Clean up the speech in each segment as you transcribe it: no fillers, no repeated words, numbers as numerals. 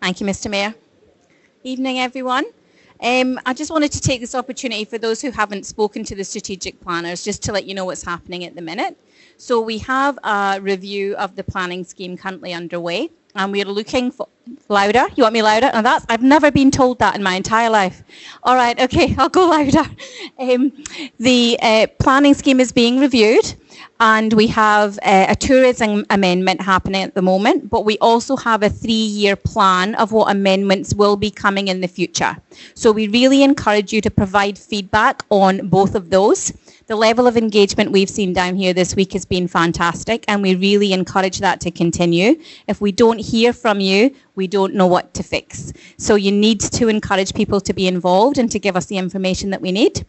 Thank you, Mr. Mayor. Evening, everyone. I just wanted to take this opportunity for those who haven't spoken to the strategic planners just to let you know what's happening at the minute. So we have a review of the planning scheme currently underway, and we're looking for... Louder? You want me louder? No, I've never been told that in my entire life. All right, okay, I'll go louder. The planning scheme is being reviewed, and we have a tourism amendment happening at the moment, but we also have a 3-year plan of what amendments will be coming in the future. So we really encourage you to provide feedback on both of those. The level of engagement we've seen down here this week has been fantastic, and we really encourage that to continue. If we don't hear from you, we don't know what to fix. So you need to encourage people to be involved and to give us the information that we need.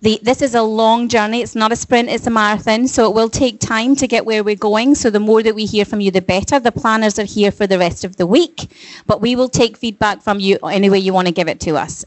This is a long journey. It's not a sprint, it's a marathon, so it will take time to get where we're going. So the more that we hear from you, the better. The planners are here for the rest of the week, but we will take feedback from you any way you want to give it to us.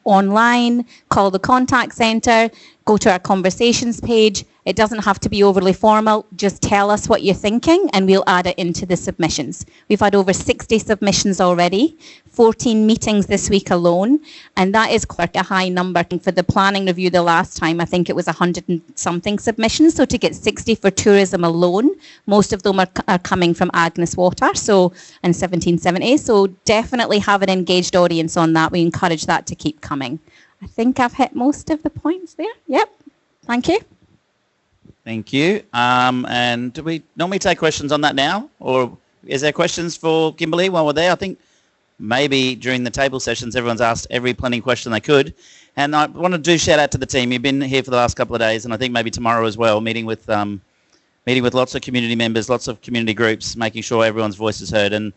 Online, call the contact centre, go to our conversations page. It doesn't have to be overly formal. Just tell us what you're thinking and we'll add it into the submissions. We've had over 60 submissions already, 14 meetings this week alone, and that is quite a high number. For the planning review the last time, I think it was 100 and something submissions. So to get 60 for tourism alone, most of them are coming from Agnes Water, so in 1770. So definitely have an engaged audience on that. We encourage that to keep coming. I think I've hit most of the points there. Yep. Thank you. Thank you. And do we normally take questions on that now? Or is there questions for Kimberly while we're there? I think maybe during the table sessions everyone's asked every planning question they could. And I want to do shout out to the team. You've been here for the last couple of days, and I think maybe tomorrow as well, meeting with lots of community members, lots of community groups, making sure everyone's voice is heard. And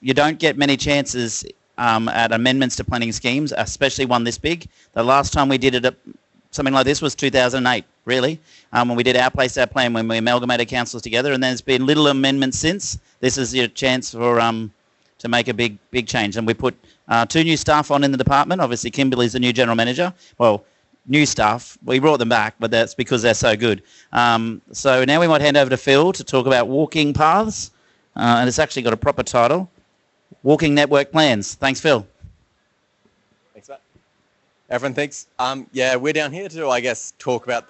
you don't get many chances at amendments to planning schemes, especially one this big. The last time we did it something like this was 2008, really, when we did Our Place, Our Plan, when we amalgamated councils together, and there's been little amendments since. This is your chance for to make a big change. And we put 2 new staff on in the department. Obviously, Kimberly's the new general manager. Well, new staff. We brought them back, but that's because they're so good. So now we might hand over to Phil to talk about walking paths, and it's actually got a proper title, Walking Network Plans. Thanks, Phil. Thanks, Matt. Everyone, thanks. Yeah, we're down here to, I guess, talk about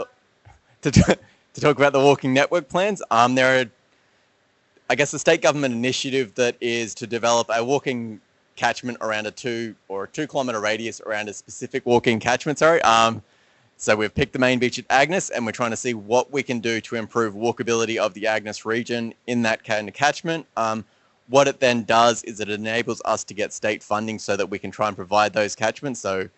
the walking network plans. There are, I guess, a state government initiative that is to develop a walking catchment around a 2 kilometre radius around a specific walking catchment. So we've picked the main beach at Agnes, and we're trying to see what we can do to improve walkability of the Agnes region in that kind of catchment. What it then does is it enables us to get state funding so that we can try and provide those catchments. So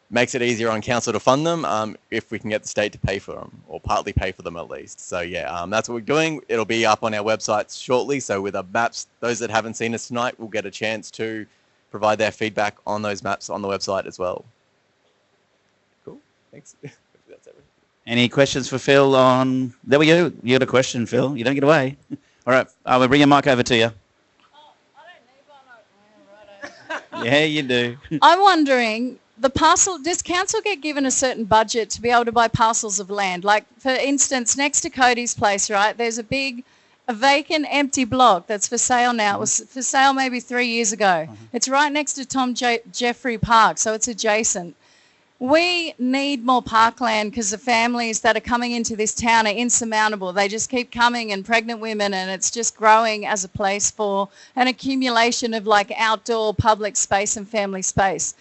makes it easier on council to fund them if we can get the state to pay for them, or partly pay for them at least. So yeah, that's what we're doing. It'll be up on our websites shortly. So with our maps, those that haven't seen us tonight will get a chance to provide their feedback on those maps on the website as well. Cool, thanks. That's everything. Any questions for Phil on... There we go. You got a question, Phil. You don't get away. All right, we'll bring a mic over to you. Yeah, you do. I'm wondering, does council get given a certain budget to be able to buy parcels of land? Like, for instance, next to Cody's place, right, there's a vacant, empty block that's for sale now. It was for sale maybe 3 years ago. It's right next to Tom Jeffrey Park, so it's adjacent. We need more parkland because the families that are coming into this town are insurmountable. They just keep coming, and pregnant women, and it's just growing as a place for an accumulation of like outdoor public space and family space.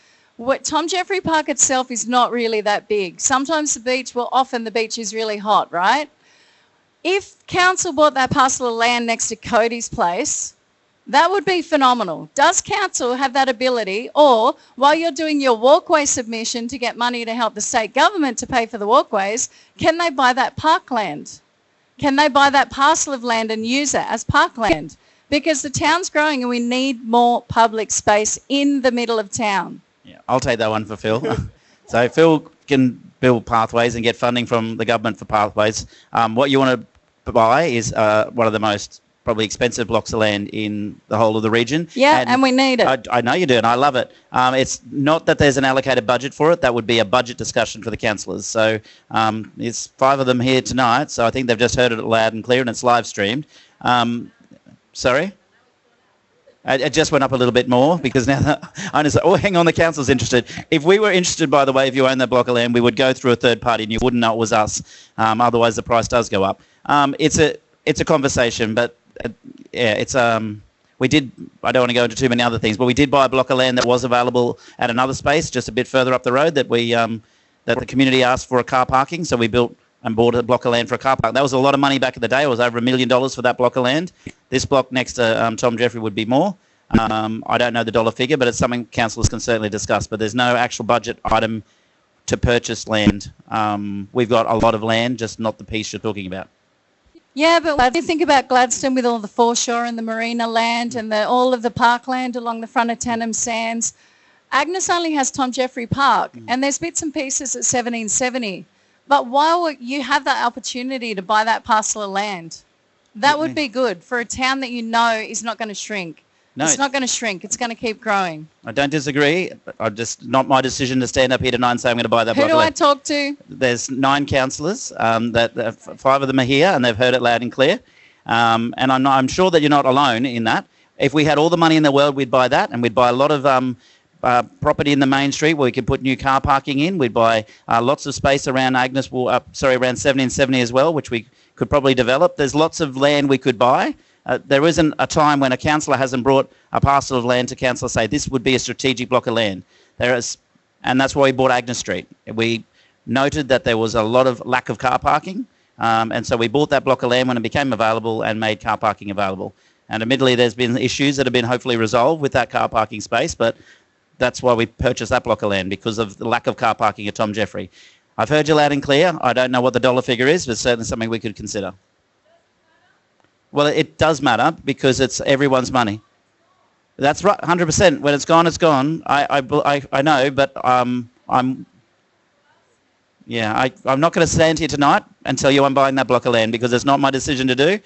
Tom Jeffrey Park itself is not really that big. Sometimes often the beach is really hot, right? If council bought that parcel of land next to Cody's place, that would be phenomenal. Does council have that ability, or while you're doing your walkway submission to get money to help the state government to pay for the walkways, can they buy that parkland? Can they buy that parcel of land and use it as parkland? Because the town's growing and we need more public space in the middle of town. Yeah, I'll take that one for Phil. So Phil can build pathways and get funding from the government for pathways. What you want to buy is one of the most probably expensive blocks of land in the whole of the region. Yeah, and we need it. I know you do, and I love it. It's not that there's an allocated budget for it. That would be a budget discussion for the councillors. So there's 5 of them here tonight, so I think they've just heard it loud and clear, and it's live streamed. Sorry? It just went up a little bit more because now the owners are, oh, hang on, the council's interested. If we were interested, by the way, if you own that block of land, we would go through a third party and you wouldn't know it was us. Otherwise, the price does go up. It's a conversation, but yeah, it's we did. I don't want to go into too many other things, but we did buy a block of land that was available at another space just a bit further up the road that we that the community asked for a car parking, so we built and bought a block of land for a car park. That was a lot of money back in the day. It was over $1 million for that block of land. This block next to Tom Jeffrey would be more. I don't know the dollar figure, but it's something councillors can certainly discuss. But there's no actual budget item to purchase land. We've got a lot of land, just not the piece you're talking about. Yeah, but when you think about Gladstone with all the foreshore and the marina land and all of the parkland along the front of Tennham Sands, Agnes only has Tom Jeffrey Park, and there's bits and pieces at 1770. But while you have that opportunity to buy that parcel of land, that would be good for a town that you know is not going to shrink. No, it's not going to shrink. It's going to keep growing. I don't disagree. Just not my decision to stand up here tonight and say I'm going to buy that block of land. Who do I talk to? There's 9 councillors. That 5 of them are here and they've heard it loud and clear. And I'm sure that you're not alone in that. If we had all the money in the world, we'd buy that, and we'd buy a lot of property in the main street where we could put new car parking in. We'd buy lots of space around around 1770 as well, which we could probably develop. There's lots of land we could buy. There isn't a time when a councillor hasn't brought a parcel of land to council say this would be a strategic block of land. There is, and that's why we bought Agnes Street. We noted that there was a lot of lack of car parking, and so we bought that block of land when it became available and made car parking available. And admittedly, there's been issues that have been hopefully resolved with that car parking space, but that's why we purchased that block of land, because of the lack of car parking at Tom Jeffrey. I've heard you loud and clear. I don't know what the dollar figure is, but it's certainly something we could consider. Well, it does matter because it's everyone's money. That's right, 100%. When it's gone, it's gone. I know, but I'm not going to stand here tonight and tell you I'm buying that block of land because it's not my decision to do.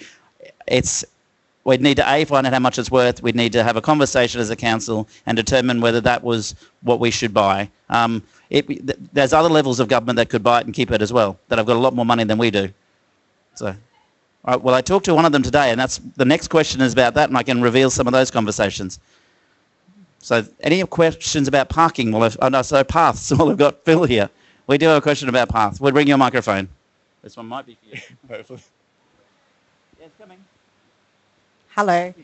We'd need to find out how much it's worth. We'd need to have a conversation as a council and determine whether that was what we should buy. There's other levels of government that could buy it and keep it as well, that have got a lot more money than we do. So, all right, well, I talked to one of them today, and that's the next question is about that, and I can reveal some of those conversations. So, any questions about parking? Paths. Well, we've got Phil here. We do have a question about paths. We'll bring you a microphone. This one might be for you. Hopefully. Yeah, it's coming. Hello.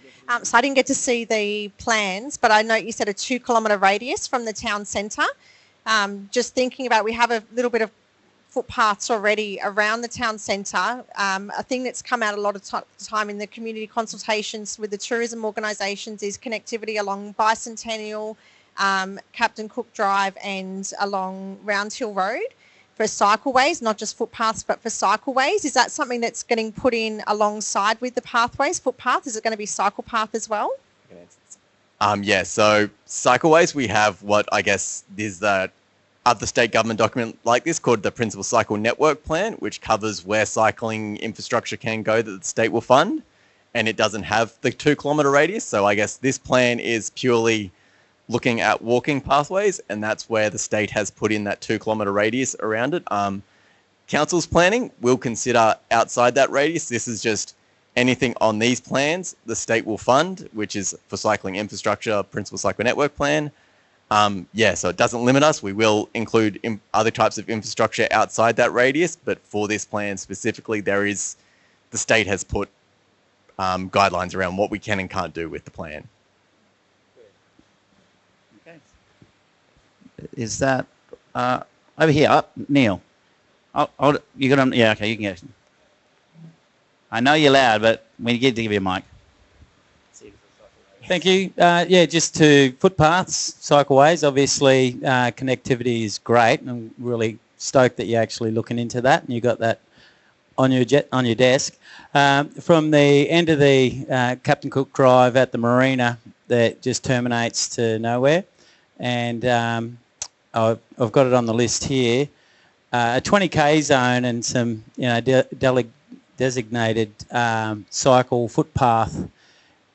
So I didn't get to see the plans, but I note you said a 2-kilometre radius from the town centre. Just thinking about, we have a little bit of footpaths already around the town centre. A thing that's come out a lot of time in the community consultations with the tourism organisations is connectivity along Bicentennial, Captain Cook Drive and along Round Hill Road for cycleways, not just footpaths, but for cycleways. Is that something that's getting put in alongside with the pathways, footpath? Is it going to be cycle path as well? Yeah, so cycleways, we have what I guess is the other state government document like this called the Principal Cycle Network Plan, which covers where cycling infrastructure can go that the state will fund. And it doesn't have the 2-kilometre radius. So I guess this plan is purely looking at walking pathways, and that's where the state has put in that 2-kilometre radius around it. Council's planning will consider outside that radius. This is just anything on these plans the state will fund, which is for cycling infrastructure, Principal Cycle Network Plan. So it doesn't limit us. We will include other types of infrastructure outside that radius, but for this plan specifically, the state has put guidelines around what we can and can't do with the plan. Is that over here, Neil? You got yeah, okay, you can go. I know you're loud, but we need to give you a mic. Thank you. Just to footpaths, cycleways. Obviously, connectivity is great, and I'm really stoked that you're actually looking into that, and you got that on your desk. From the end of the Captain Cook Drive at the marina, that just terminates to nowhere, and I've got it on the list here. A 20k zone and some designated cycle footpath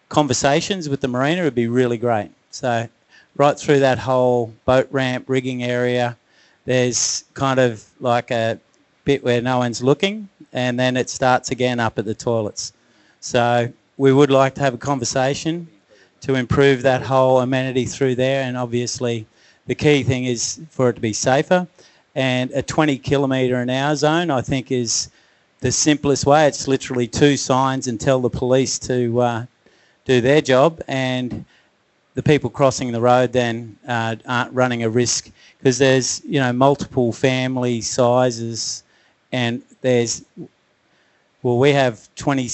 conversations with the marina would be really great. So right through that whole boat ramp rigging area, there's kind of like a bit where no one's looking, and then it starts again up at the toilets. So we would like to have a conversation to improve that whole amenity through there. And obviously the key thing is for it to be safer. And a 20 kilometre an hour zone, I think, is the simplest way. It's literally 2 signs and tell the police to do their job, and the people crossing the road then aren't running a risk, because there's, you know, multiple family sizes, and there's, well, we have 20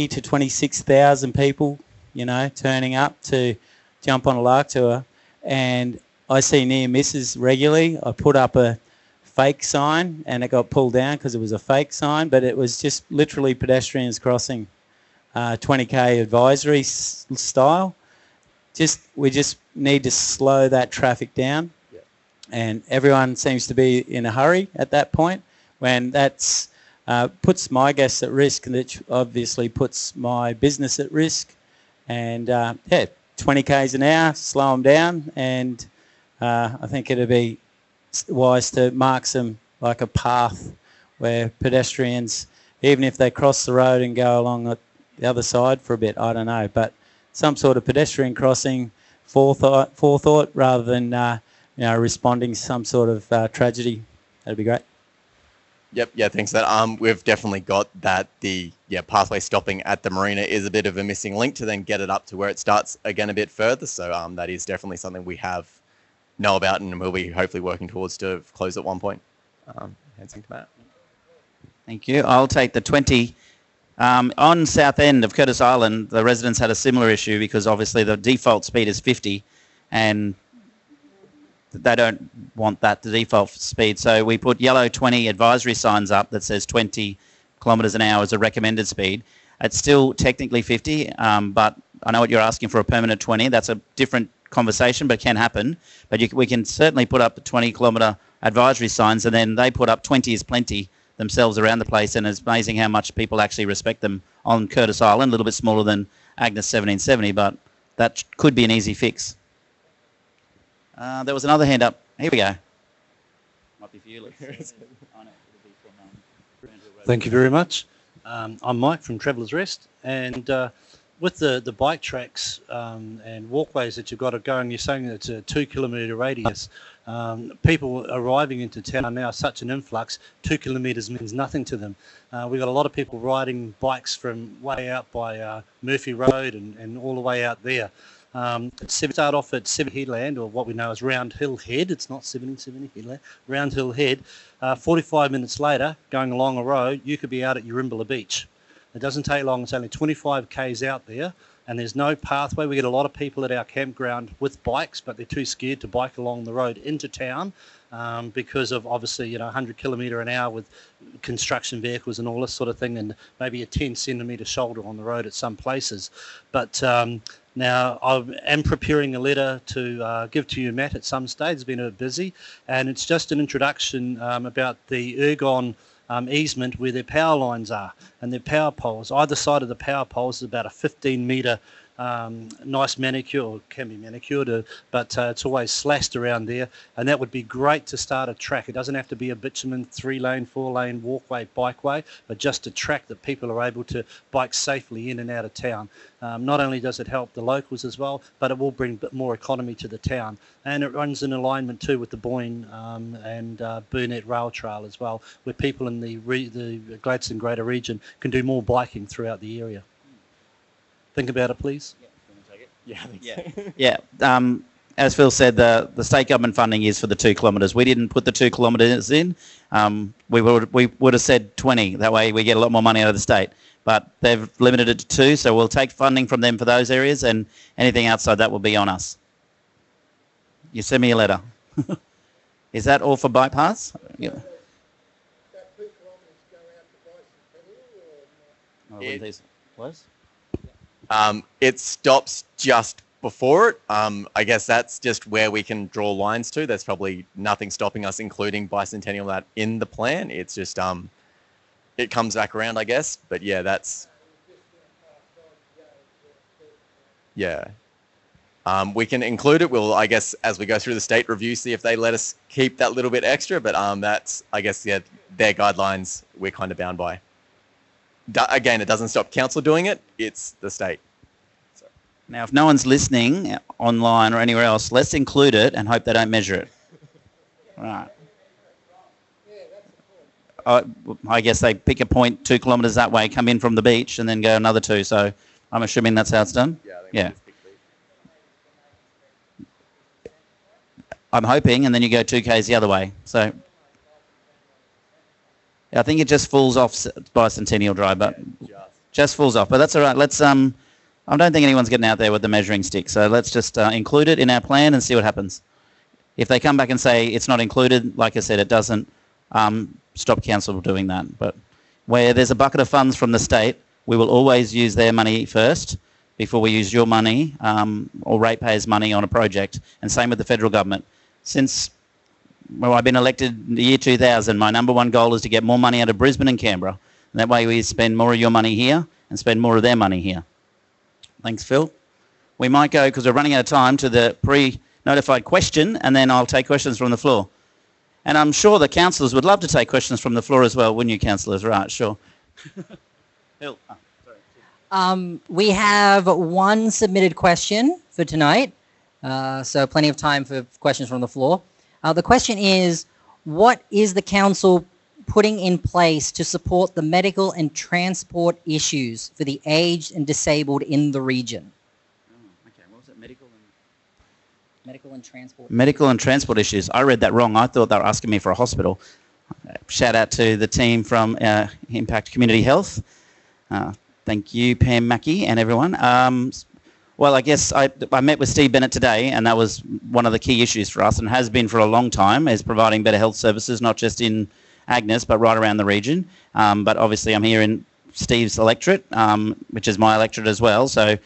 to 26,000 people, you know, turning up to jump on a lark tour, and I see near misses regularly. I put up a fake sign and it got pulled down because it was a fake sign, but it was just literally pedestrians crossing 20k advisory style. We just need to slow that traffic down. Yeah. And everyone seems to be in a hurry at that point, when that's puts my guests at risk, and it obviously puts my business at risk. And 20 k's an hour, slow them down, and I think it'd be wise to mark some, like a path where pedestrians, even if they cross the road and go along the other side for a bit, I don't know, but some sort of pedestrian crossing, forethought rather than responding to some sort of tragedy. That'd be great. Yep, yeah, thanks for that. We've definitely got that. The pathway stopping at the marina is a bit of a missing link to then get it up to where it starts again a bit further. So that is definitely something we know about, and we'll be hopefully working towards to close at one point. Hands to Matt. Thank you. I'll take the 20. On south end of Curtis Island, the residents had a similar issue because obviously the default speed is 50, and they don't want that, the default speed. So we put yellow 20 advisory signs up that says 20 kilometres an hour is a recommended speed. It's still technically 50, but I know what you're asking for, a permanent 20. That's a different conversation, but it can happen. But we can certainly put up the 20 kilometre advisory signs, and then they put up 20 is plenty themselves around the place, and it's amazing how much people actually respect them on Curtis Island, a little bit smaller than Agnes 1770, but that could be an easy fix. There was another hand up. Here we go. Might be for you, Luke. Thank you very much. I'm Mike from Travellers Rest, and with the bike tracks and walkways that you've got going, you're saying that it's a 2 kilometre radius. People arriving into town now, such an influx, 2 kilometres means nothing to them. We've got a lot of people riding bikes from way out by Murphy Road and all the way out there. Start off at 70 Headland, or what we know as Round Hill Head. It's not 70 Headland, Round Hill Head. 45 minutes later, going along a road, you could be out at Urimbala Beach. It doesn't take long. It's only 25 k's out there, and there's no pathway. We get a lot of people at our campground with bikes, but they're too scared to bike along the road into town because of obviously 100 kilometre an hour with construction vehicles and all this sort of thing, and maybe a 10 centimetre shoulder on the road at some places. But now I am preparing a letter to give to you, Matt, at some stage. It's been a bit busy, and it's just an introduction about the Ergon easement where their power lines are and their power poles. Either side of the power poles is about a 15 metre nice manicure, or can be manicured, but it's always slashed around there, and that would be great to start a track. It doesn't have to be a bitumen 3-lane, 4-lane walkway, bikeway, but just a track that people are able to bike safely in and out of town. Not only does it help the locals as well, but it will bring a bit more economy to the town, and it runs in alignment too with the Boyne and Burnett Rail Trail as well, where people in the Gladstone Greater Region can do more biking throughout the area. Think about it, please. Yeah. As Phil said, the state government funding is for the 2 kilometres. We didn't put the 2 kilometres in. We would have said 20. That way we get a lot more money out of the state. But they've limited it to 2, so we'll take funding from them for those areas, and anything outside that will be on us. You send me a letter. Is that all for bypass? Yeah. That 2 kilometres go out to Bicentennial or Was? It stops just before it. I guess that's just where we can draw lines to. There's probably nothing stopping us including Bicentennial that in the plan. It's just it comes back around, I guess. But yeah, that's we can include it. We'll, I guess, as we go through the state review, see if they let us keep that little bit extra. But that's, I guess, their guidelines we're kind of bound by. Again, it doesn't stop council doing it. It's the state. So. Now, if no one's listening online or anywhere else, let's include it and hope they don't measure it. Right. I guess they pick a point 2 kilometres that way, come in from the beach, and then go another 2. So I'm assuming that's how it's done? Yeah. I'm hoping, and then you go 2 k's the other way. So I think it just falls off Bicentennial Drive, but just falls off. But that's all right. Let's I don't think anyone's getting out there with the measuring stick, so let's just include it in our plan and see what happens. If they come back and say it's not included, like I said, it doesn't stop council doing that. But where there's a bucket of funds from the state, we will always use their money first before we use your money or ratepayers' money on a project, and same with the federal government. Since I've been elected in the year 2000, my number one goal is to get more money out of Brisbane and Canberra. And that way we spend more of your money here and spend more of their money here. Thanks, Phil. We might go, because we're running out of time, to the pre-notified question, and then I'll take questions from the floor. And I'm sure the councillors would love to take questions from the floor as well, wouldn't you, councillors? Right, sure. Phil. We have one submitted question for tonight, so plenty of time for questions from the floor. The question is, what is the council putting in place to support the medical and transport issues for the aged and disabled in the region? Okay, what was it? Medical and transport. Medical and transport issues. I read that wrong. I thought they were asking me for a hospital. Shout out to the team from Impact Community Health. Thank you, Pam Mackey and everyone. Well, I guess I met with Steve Bennett today, and that was one of the key issues for us, and has been for a long time, is providing better health services, not just in Agnes, but right around the region. But obviously I'm here in Steve's electorate, which is my electorate as well. So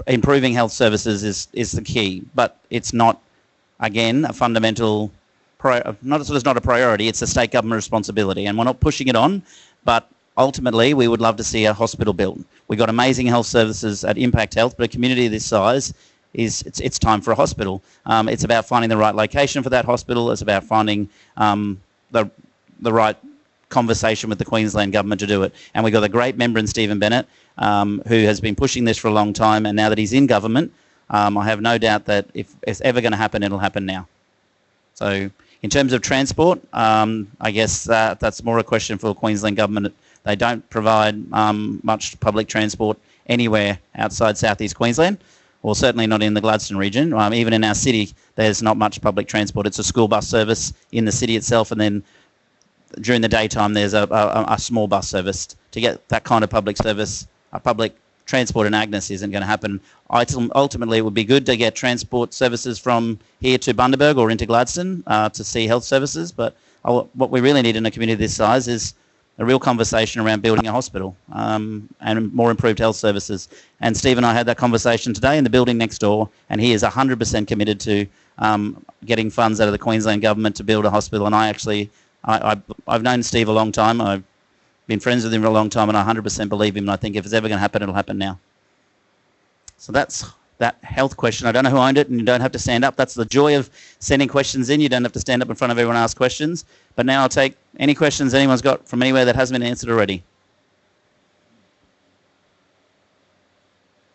improving health services is the key, but it's not, again, a fundamental, it's not a priority, it's a state government responsibility, and we're not pushing it on, but ultimately we would love to see a hospital built. We've got amazing health services at Impact Health, but a community this size, it's time for a hospital. It's about finding the right location for that hospital. It's about finding the right conversation with the Queensland government to do it. And we've got a great member in Stephen Bennett, who has been pushing this for a long time, and now that he's in government, I have no doubt that if it's ever going to happen, it'll happen now. So in terms of transport, I guess that's more a question for the Queensland government. They don't provide much public transport anywhere outside southeast Queensland, or certainly not in the Gladstone region. Even in our city, there's not much public transport. It's a school bus service in the city itself, and then during the daytime there's a small bus service. To get that kind of public service, public transport in Agnes isn't going to happen. Ultimately, it would be good to get transport services from here to Bundaberg or into Gladstone to see health services, but what we really need in a community this size is a real conversation around building a hospital and more improved health services. And Steve and I had that conversation today in the building next door, and he is 100% committed to getting funds out of the Queensland government to build a hospital. And I've known Steve a long time. I've been friends with him for a long time, and I 100% believe him. And I think if it's ever going to happen, it'll happen now. So that's that health question. I don't know who owned it, and you don't have to stand up. That's the joy of sending questions in. You don't have to stand up in front of everyone and ask questions. But now I'll take any questions anyone's got from anywhere that hasn't been answered already.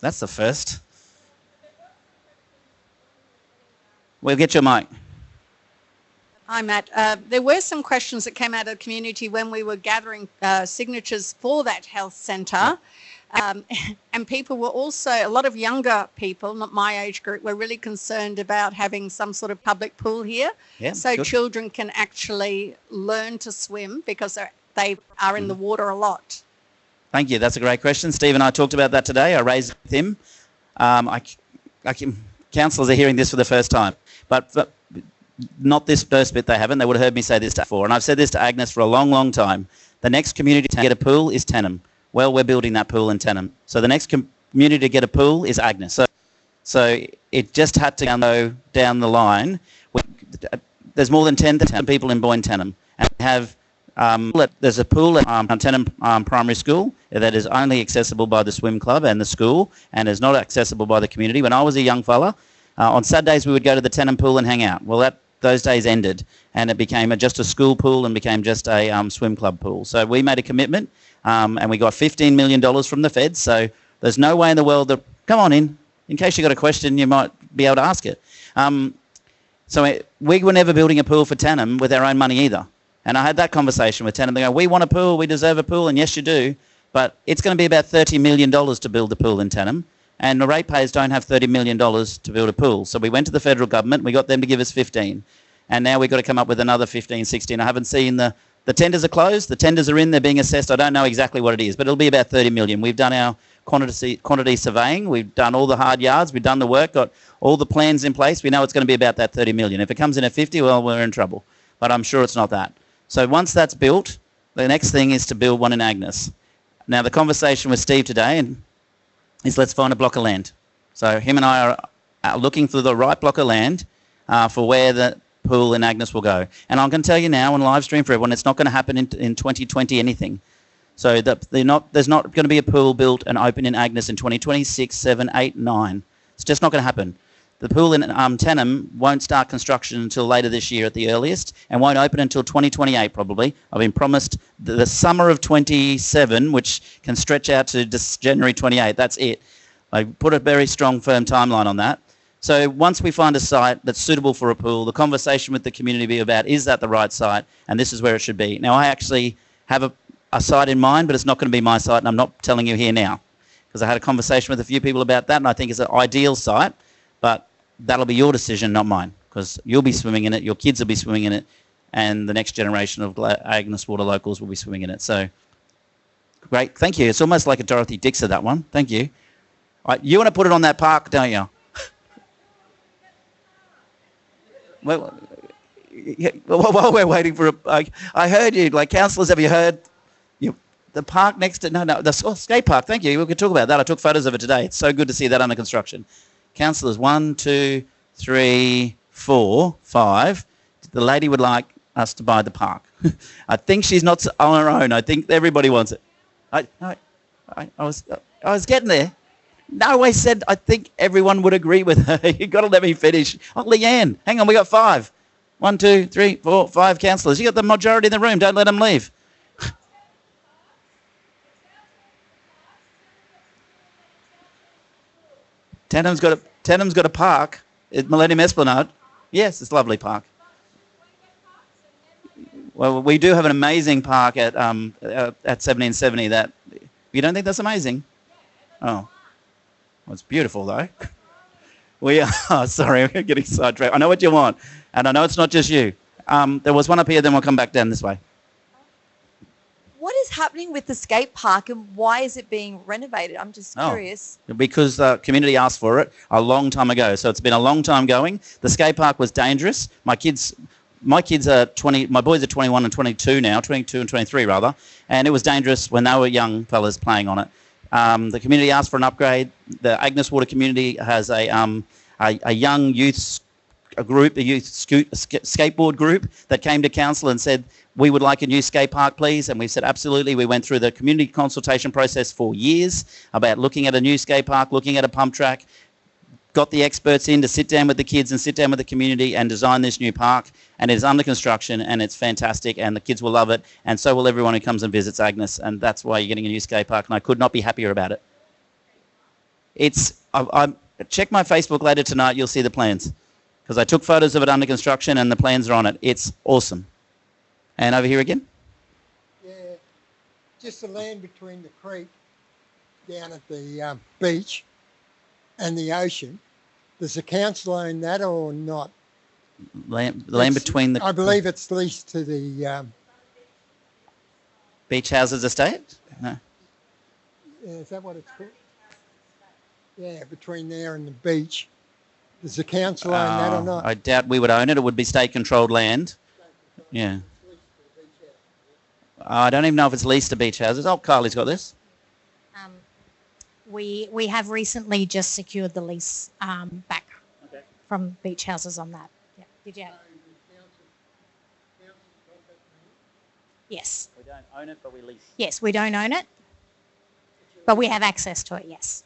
That's the first. We'll get your mic. Hi, Matt. There were some questions that came out of the community when we were gathering signatures for that health centre. And people were also, a lot of younger people, not my age group, were really concerned about having some sort of public pool here. Yeah, so good. Children can actually learn to swim because they are in the water a lot. Thank you. That's a great question. Steve and I talked about that today. I raised it with him. Councillors are hearing this for the first time, but not this first bit they haven't. They would have heard me say this before, and I've said this to Agnes for a long, long time. The next community to get a pool is Tenham. Well, we're building that pool in Tenham. So the next community to get a pool is Agnes. So it just had to go down the line. There's more than 10,000 people in Boyne Tenham. And we have, there's a pool at Tenham Primary School that is only accessible by the swim club and the school, and is not accessible by the community. When I was a young fella, on Saturdays we would go to the Tenham pool and hang out. Well, those days ended, and it became just a school pool and became just a swim club pool. So we made a commitment, and we got $15 million from the feds. So there's no way in the world that, come on in, in case you got a question, you might be able to ask it. We were never building a pool for Tannum with our own money either. And I had that conversation with Tannum. They go, we want a pool, we deserve a pool, and yes, you do. But it's going to be about $30 million to build the pool in Tannum. And the ratepayers don't have $30 million to build a pool. So we went to the federal government, we got them to give us 15. And now we've got to come up with another 15, 16. I haven't seen the tenders are closed, the tenders are in, they're being assessed. I don't know exactly what it is, but it'll be about 30 million. We've done our quantity surveying, we've done all the hard yards, we've done the work, got all the plans in place. We know it's going to be about that 30 million. If it comes in at 50, well, we're in trouble. But I'm sure it's not that. So once that's built, the next thing is to build one in Agnes. Now, the conversation with Steve today is let's find a block of land. So him and I are looking for the right block of land for where the pool in Agnes will go. And I'm going to tell you now on live stream for everyone, it's not going to happen in 2020 anything. So there's not going to be a pool built and open in Agnes in 2026, 7, 8, 9. It's just not going to happen. The pool in Tannum won't start construction until later this year at the earliest and won't open until 2028 probably. I've been promised the summer of 27, which can stretch out to January 28. That's it. I put a very strong, firm timeline on that. So once we find a site that's suitable for a pool, the conversation with the community will be about, is that the right site? And this is where it should be. Now, I actually have a site in mind, but it's not going to be my site, and I'm not telling you here now because I had a conversation with a few people about that, and I think it's an ideal site, but that'll be your decision, not mine, because you'll be swimming in it, your kids will be swimming in it, and the next generation of Agnes Water locals will be swimming in it. So, great. Thank you. It's almost like a Dorothy Dixer, that one. Thank you. All right, you want to put it on that park, don't you? Well, while we're waiting for I heard you, like councillors, have you heard the park next to, the skate park, thank you, we could talk about that. I took photos of it today. It's so good to see that under construction. Councillors, 1, 2, 3, 4, 5. The lady would like us to buy the park. I think she's not on her own. I think everybody wants it. I was getting there. No, I said I think everyone would agree with her. You've got to let me finish. Oh, Leanne, hang on, we got 5. 1, 2, 3, 4, 5 councillors. You got the majority in the room. Don't let them leave. Tannum's got a park at Millennium Esplanade. Yes, it's a lovely park. Well, we do have an amazing park at 1770. That you don't think that's amazing? Oh, well, it's beautiful though. We are sorry, we're getting sidetracked. I know what you want, and I know it's not just you. There was one up here. Then we'll come back down this way. What is happening with the skate park and why is it being renovated? I'm just curious. Because the community asked for it a long time ago. So it's been a long time going. The skate park was dangerous. My kids are 20, my boys are 21 and 22 now, 22 and 23 rather, and it was dangerous when they were young fellas playing on it. The community asked for an upgrade. The Agnes Water community has a young youth group, a youth skateboard group that came to council and said, we would like a new skate park, please. And we said, absolutely. We went through the community consultation process for years about looking at a new skate park, looking at a pump track, got the experts in to sit down with the kids and sit down with the community and design this new park. And it's under construction and it's fantastic and the kids will love it. And so will everyone who comes and visits Agnes. And that's why you're getting a new skate park. And I could not be happier about it. Check my Facebook later tonight. You'll see the plans. Because I took photos of it under construction and the plans are on it. It's awesome. And over here again? Yeah, just the land between the creek down at the beach and the ocean. Does the council own that or not? Land between the... I believe it's leased to the... Beach Houses Estate? No. Yeah, is that what it's called? Yeah, between there and the beach. Does the council own that or not? I doubt we would own it. It would be state-controlled land. Yeah. I don't even know if it's leased to beach houses. Oh, Carly's got this. We have recently just secured the lease back from beach houses on that. Yeah. Did you have? Yes. We don't own it, but we lease. Yes, we don't own it, but we have access to it, yes.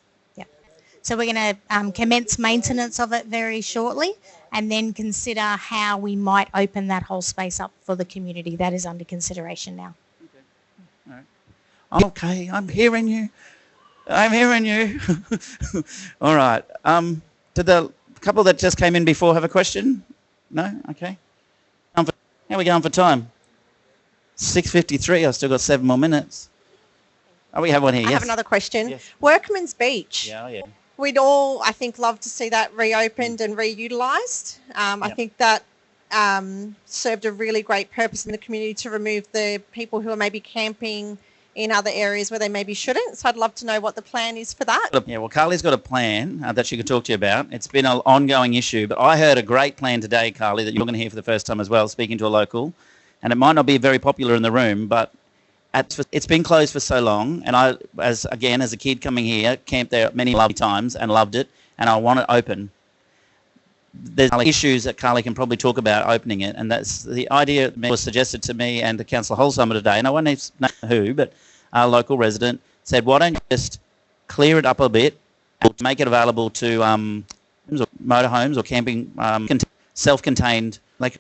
So we're going to commence maintenance of it very shortly and then consider how we might open that whole space up for the community. That is under consideration now. Okay. All right. Okay, I'm hearing you. I'm hearing you. All right. Did the couple that just came in before have a question? No? Okay. How are we going for time? 6:53. I've still got 7 more minutes. Oh, we have one here. I Yes. have another question. Yes. Workman's Beach. Yeah, yeah. We'd all, I think, love to see that reopened and reutilised. I think that served a really great purpose in the community to remove the people who are maybe camping in other areas where they maybe shouldn't. So I'd love to know what the plan is for that. Yeah, well, Carly's got a plan that she could talk to you about. It's been an ongoing issue, but I heard a great plan today, Carly, that you're going to hear for the first time as well, speaking to a local. And it might not be very popular in the room, but it's been closed for so long. And I, as a kid coming here, camped there many lovely times and loved it, and I want it open. There's issues that Carly can probably talk about opening it, and that's the idea that was suggested to me and to Councillor Holzheimer today, and I won't know who, but a local resident said, why don't you just clear it up a bit and make it available to motorhomes or camping, self-contained, like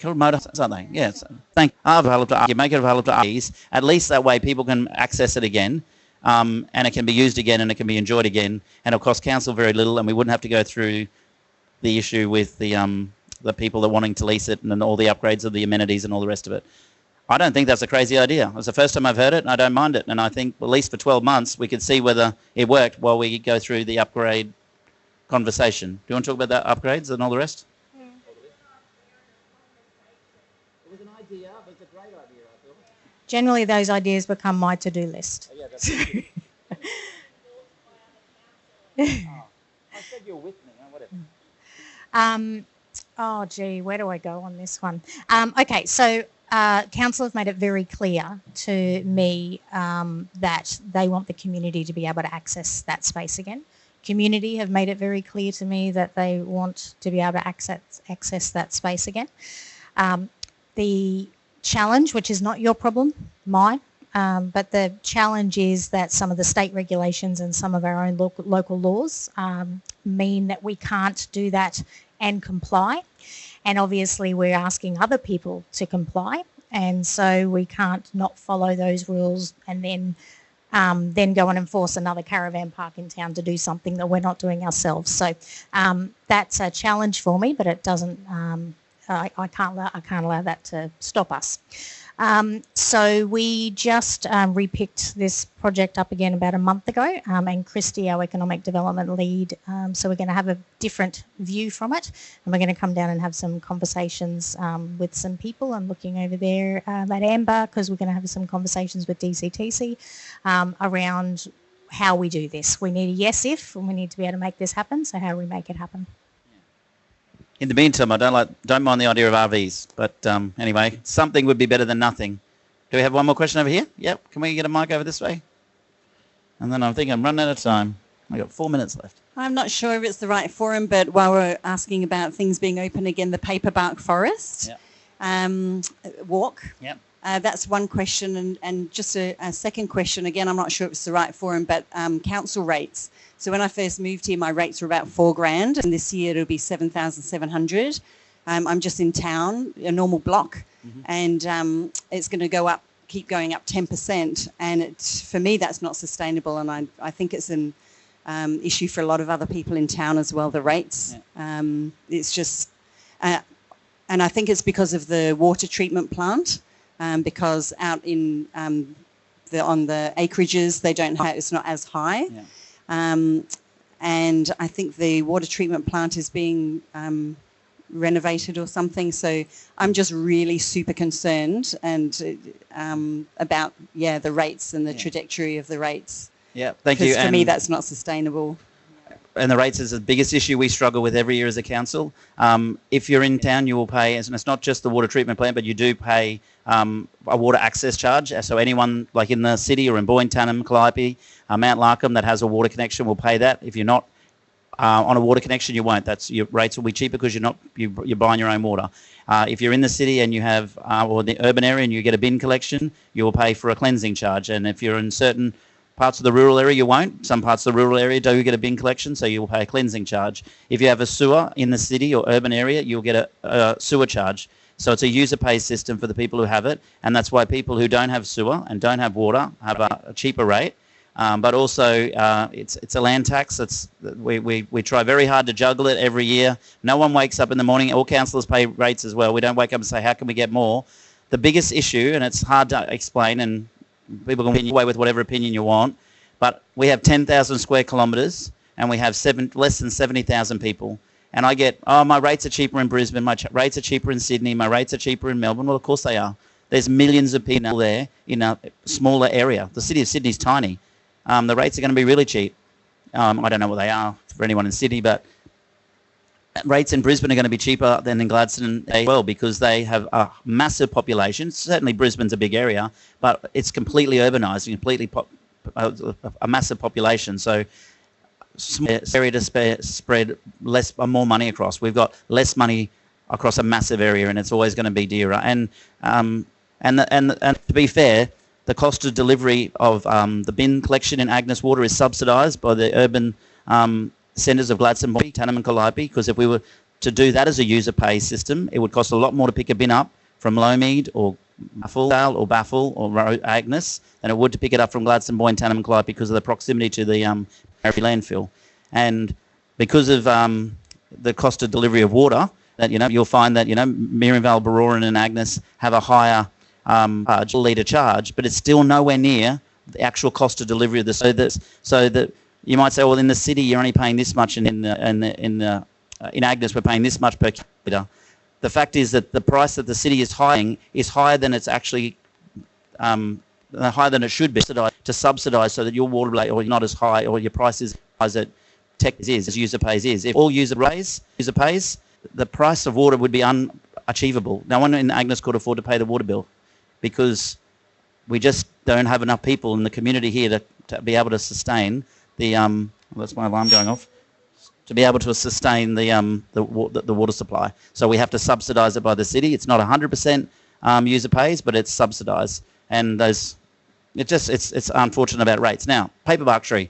called motorhomes, aren't they? Yes. You make it available to RVs. At least that way people can access it again, and it can be used again and it can be enjoyed again, and it'll cost council very little, and we wouldn't have to go through the issue with the people that are wanting to lease it and then all the upgrades of the amenities and all the rest of it. I don't think that's a crazy idea. It's the first time I've heard it, and I don't mind it. And I think at least for 12 months we could see whether it worked while we go through the upgrade conversation. Do you want to talk about that upgrades and all the rest? It was an idea, but it's a great idea, I thought. Generally, those ideas become my to-do list. Oh, yeah, that's I said you're with me. Whatever. Oh, gee, where do I go on this one? Okay, so council have made it very clear to me that they want the community to be able to access that space again. Community have made it very clear to me that they want to be able to access that space again. The challenge, which is not your problem, mine, but the challenge is that some of the state regulations and some of our own local laws mean that we can't do that and comply. And obviously we're asking other people to comply. And so we can't not follow those rules and then go and enforce another caravan park in town to do something that we're not doing ourselves. So that's a challenge for me, but it doesn't, I can't allow that to stop us. So we just repicked this project up again about a month ago, and Christy, our economic development lead, so we're going to have a different view from it, and we're going to come down and have some conversations with some people. I'm looking over there at Amber, because we're going to have some conversations with DCTC around how we do this. We need a yes if, and we need to be able to make this happen, so how do we make it happen? In the meantime, I don't mind the idea of RVs, but anyway, something would be better than nothing. Do we have one more question over here? Yep. Can we get a mic over this way? And then I think I'm running out of time. I've got 4 minutes left. I'm not sure if it's the right forum, but while we're asking about things being open again, the Paperbark Forest walk. Yep. That's one question, and just a second question. Again, I'm not sure if it's the right forum, but council rates. So when I first moved here, my rates were about $4,000, and this year it'll be 7,700. I'm just in town, a normal block, and it's going to keep going up 10%. And for me, that's not sustainable, and I think it's an issue for a lot of other people in town as well. The rates, it's just, and I think it's because of the water treatment plant. Because out in on the acreages, it's not as high. Yeah. And I think the water treatment plant is being renovated or something. So I'm just really super concerned about the rates and the trajectory of the rates. Yeah, thank you. Because for me, that's not sustainable. And the rates is the biggest issue we struggle with every year as a council. If you're in town, you will pay, and it's not just the water treatment plant, but you do pay a water access charge. So anyone like in the city or in Boyne, Tanham, Calliope, Mount Larkham that has a water connection will pay that. If you're not on a water connection, you won't. Your rates will be cheaper because you're buying your own water. If you're in the city and you have, or the urban area and you get a bin collection, you will pay for a cleansing charge. And if you're in certain parts of the rural area, you won't. Some parts of the rural area do get a bin collection, so you'll pay a cleansing charge. If you have a sewer in the city or urban area, you'll get a sewer charge. So it's a user pay system for the people who have it, and that's why people who don't have sewer and don't have water have a cheaper rate. But also it's a land tax. We try very hard to juggle it every year. No one wakes up in the morning. All councillors pay rates as well. We don't wake up and say, how can we get more? The biggest issue, and it's hard to explain, and people can get away with whatever opinion you want, but we have 10,000 square kilometres and we have less than 70,000 people. And I get, oh, my rates are cheaper in Brisbane, my rates are cheaper in Sydney, my rates are cheaper in Melbourne. Well, of course they are. There's millions of people there in a smaller area. The city of Sydney's tiny. The rates are going to be really cheap. I don't know what they are for anyone in Sydney, but rates in Brisbane are going to be cheaper than in Gladstone as well because they have a massive population. Certainly Brisbane's a big area, but it's completely urbanised, completely a massive population. So small area to spread more money across. We've got less money across a massive area, and it's always going to be dearer. And to be fair, the cost of delivery of the bin collection in Agnes Water is subsidised by the urban centres of Gladstone, Tanam and Calliope, because if we were to do that as a user pay system, it would cost a lot more to pick a bin up from Lowmead or Baffle or Agnes than it would to pick it up from Gladstone, Boyne, Tanam and Calliope because of the proximity to the landfill. And because of the cost of delivery of water, that you'll find that Miriamvale, Baroran and Agnes have a higher litre charge, but it's still nowhere near the actual cost of delivery of the so that you might say, well, in the city you're only paying this much, and in Agnes we're paying this much per kilometre. The fact is that the price that the city is hiring is higher than it's actually higher than it should be to subsidise so that your water rate or not as high or your price is as it tech is as user pays is. If all user pays, the price of water would be unachievable. No one in Agnes could afford to pay the water bill because we just don't have enough people in the community here to be able to sustain the that's my alarm going off, to be able to sustain the water supply. So we have to subsidise it by the city. It's not 100% user pays, but it's subsidised. And it's unfortunate about rates. Now, Paperbark Trail.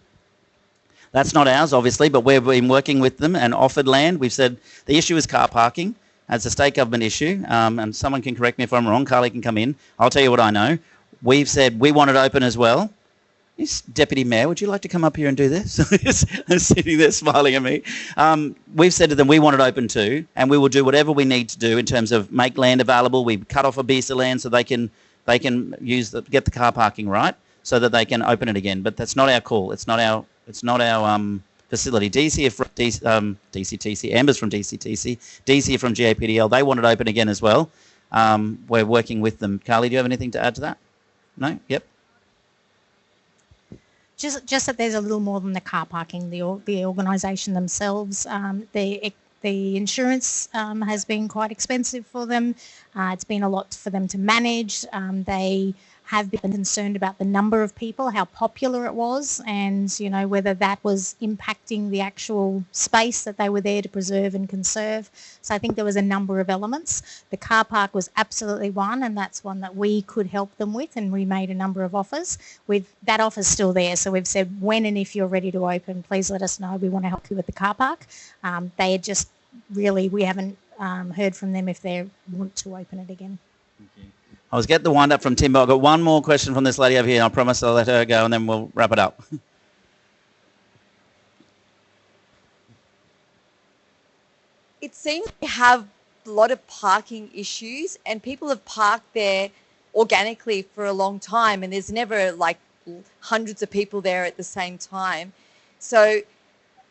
That's not ours, obviously, but we've been working with them and offered land. We've said the issue is car parking. It's a state government issue, and someone can correct me if I'm wrong. Carly can come in. I'll tell you what I know. We've said we want it open as well. Yes, Deputy Mayor, would you like to come up here and do this? I'm sitting there smiling at me. We've said to them we want it open too, and we will do whatever we need to do in terms of make land available. We cut off a piece of land so they can get the car parking right, so that they can open it again. But that's not our call. It's not our facility. DCTC, Amber's from DCTC, DC from GAPDL. They want it open again as well. We're working with them. Carly, do you have anything to add to that? No? Yep. Just that there's a little more than the car parking. The organisation themselves, the insurance has been quite expensive for them. It's been a lot for them to manage. They have been concerned about the number of people, how popular it was, and whether that was impacting the actual space that they were there to preserve and conserve. So I think there was a number of elements. The car park was absolutely one, and that's one that we could help them with, and we made a number of offers. That offer's still there, so we've said when and if you're ready to open, please let us know. We want to help you with the car park. They had just really, we haven't heard from them if they want to open it again. Okay. I was getting the wind up from Tim, but I've got one more question from this lady over here, and I promise I'll let her go, and then we'll wrap it up. It seems we have a lot of parking issues, and people have parked there organically for a long time, and there's never like hundreds of people there at the same time. So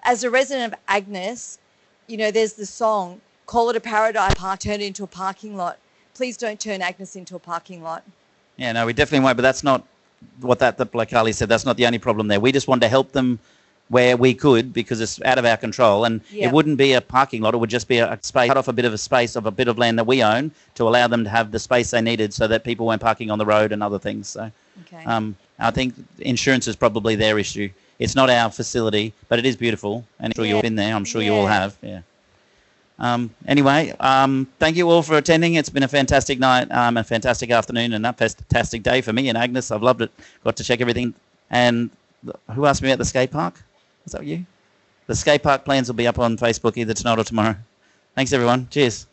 as a resident of Agnes, there's the song, call it a paradise park, turn it into a parking lot. Please don't turn Agnes into a parking lot. Yeah, no, we definitely won't, but that's not what like Carly said, that's not the only problem there. We just wanted to help them where we could because it's out of our control, and it wouldn't be a parking lot, it would just be a space, cut off a bit of a space of a bit of land that we own to allow them to have the space they needed so that people weren't parking on the road and other things. So I think insurance is probably their issue. It's not our facility, but it is beautiful, and I'm sure you've been there, I'm sure you all have. Yeah. Anyway, thank you all for attending. It's been a fantastic night, a fantastic afternoon, and a fantastic day for me and Agnes. I've loved it. Got to check everything. And who asked me about the skate park? Was that you? The skate park plans will be up on Facebook either tonight or tomorrow. Thanks, everyone. Cheers.